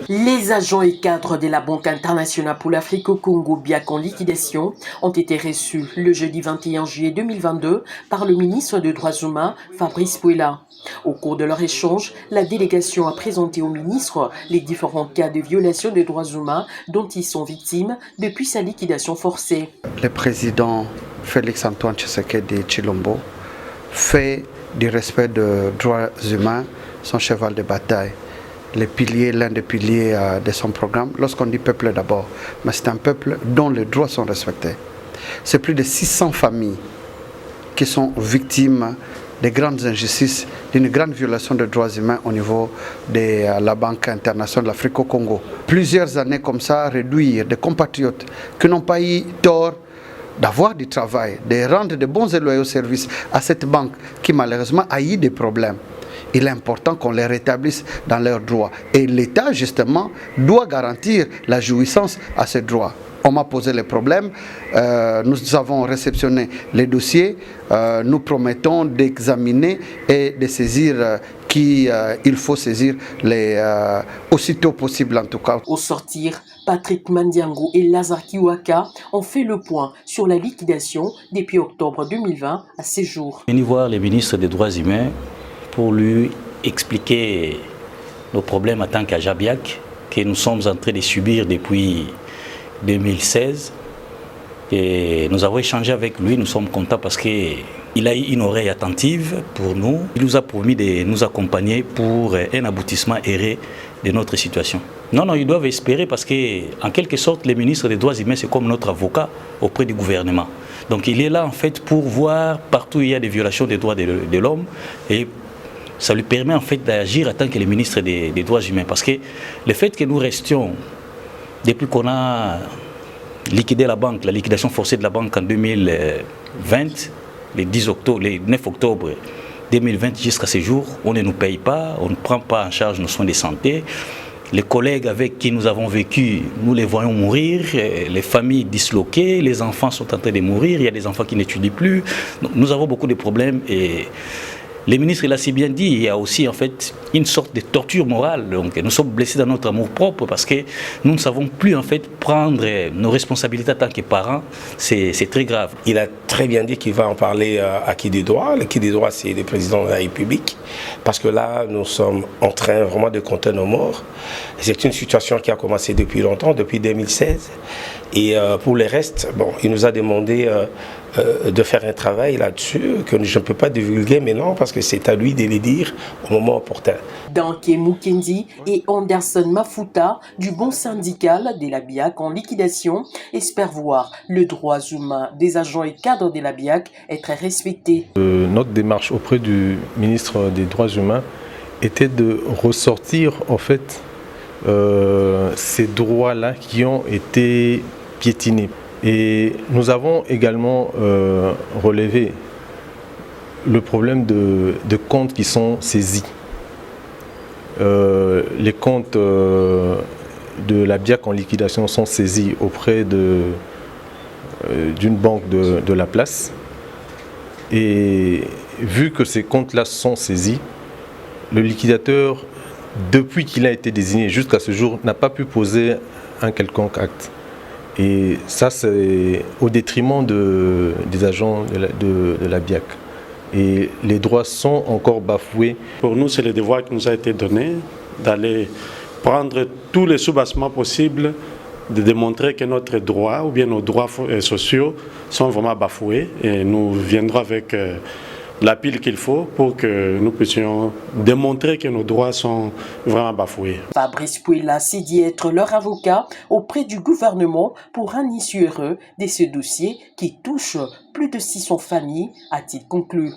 Les agents et cadres de la Banque internationale pour l'Afrique au Congo, BIAC en liquidation, ont été reçus le jeudi 21 juillet 2022 par le ministre des Droits humains, Fabrice Pouela. Au cours de leur échange, la délégation a présenté au ministre les différents cas de violation des droits humains dont ils sont victimes depuis sa liquidation forcée. Le président Félix-Antoine Tshisekedi Tshilombo fait du respect des droits humains son cheval de bataille. L'un des piliers de son programme, lorsqu'on dit peuple d'abord, mais c'est un peuple dont les droits sont respectés. C'est plus de 600 familles qui sont victimes de grandes injustices, d'une grande violation des droits humains au niveau de la Banque internationale de l'Afrique au Congo. Plusieurs années comme ça, réduire des compatriotes qui n'ont pas eu tort d'avoir du travail, de rendre de bons et loyaux services à cette banque qui malheureusement a eu des problèmes. Il est important qu'on les rétablisse dans leurs droits. Et l'État, justement, doit garantir la jouissance à ces droits. On m'a posé les problèmes, nous avons réceptionné les dossiers, nous promettons d'examiner et de saisir il faut saisir aussitôt possible en tout cas. Au sortir, Patrick Mandiango et Lazare Kiwaka ont fait le point sur la liquidation depuis octobre 2020 à ces jours. Venir voir le ministre des Droits humains pour lui expliquer nos problèmes en tant qu'agent BIAC que nous sommes en train de subir depuis 2016. Et nous avons échangé avec lui, nous sommes contents parce qu'il a eu une oreille attentive pour nous. Il nous a promis de nous accompagner pour un aboutissement erré de notre situation. Non, ils doivent espérer parce qu'en quelque sorte, le ministre des Droits humains, c'est comme notre avocat auprès du gouvernement. Donc il est là en fait pour voir partout où il y a des violations des droits de l'homme et ça lui permet en fait d'agir en tant que le ministre des Droits humains. Parce que le fait que nous restions, depuis qu'on a liquidé la banque, la liquidation forcée de la banque en 2020, le 9 octobre 2020 jusqu'à ce jour, on ne nous paye pas, on ne prend pas en charge nos soins de santé. Les collègues avec qui nous avons vécu, nous les voyons mourir, les familles disloquées, les enfants sont en train de mourir, il y a des enfants qui n'étudient plus. Donc, nous avons beaucoup de problèmes et le ministre l'a si bien dit, il y a aussi en fait une sorte de torture morale. Donc nous sommes blessés dans notre amour propre parce que nous ne savons plus en fait prendre nos responsabilités en tant que parents. C'est très grave. Il a très bien dit qu'il va en parler à qui des droits. Le qui des droits, c'est le président de la République. Parce que là, nous sommes en train vraiment de compter nos morts. C'est une situation qui a commencé depuis longtemps, depuis 2016. Et pour le reste, bon, il nous a demandé de faire un travail là-dessus que je ne peux pas divulguer maintenant parce que c'est à lui de le dire au moment opportun. Danke Mukendi et Anderson Mafuta du Bon syndical de la BIAC en liquidation espèrent voir le droit humain des agents et cadres de la BIAC être respecté. Notre démarche auprès du ministre des Droits humains était de ressortir en fait ces droits-là qui ont été piétinés. Et nous avons également relevé le problème de comptes qui sont saisis. Les comptes de la BIAC en liquidation sont saisis auprès d'une banque de la place. Et vu que ces comptes-là sont saisis, le liquidateur, depuis qu'il a été désigné jusqu'à ce jour, n'a pas pu poser un quelconque acte. Et ça, c'est au détriment des agents de la BIAC. Et les droits sont encore bafoués. Pour nous, c'est le devoir qui nous a été donné d'aller prendre tous les soubassements possibles, de démontrer que notre droit ou bien nos droits sociaux sont vraiment bafoués. Et nous viendrons avec la pile qu'il faut pour que nous puissions démontrer que nos droits sont vraiment bafoués. Fabrice Pouela s'est dit être leur avocat auprès du gouvernement pour un issue heureux de ce dossier qui touche plus de 600 familles, a-t-il conclu.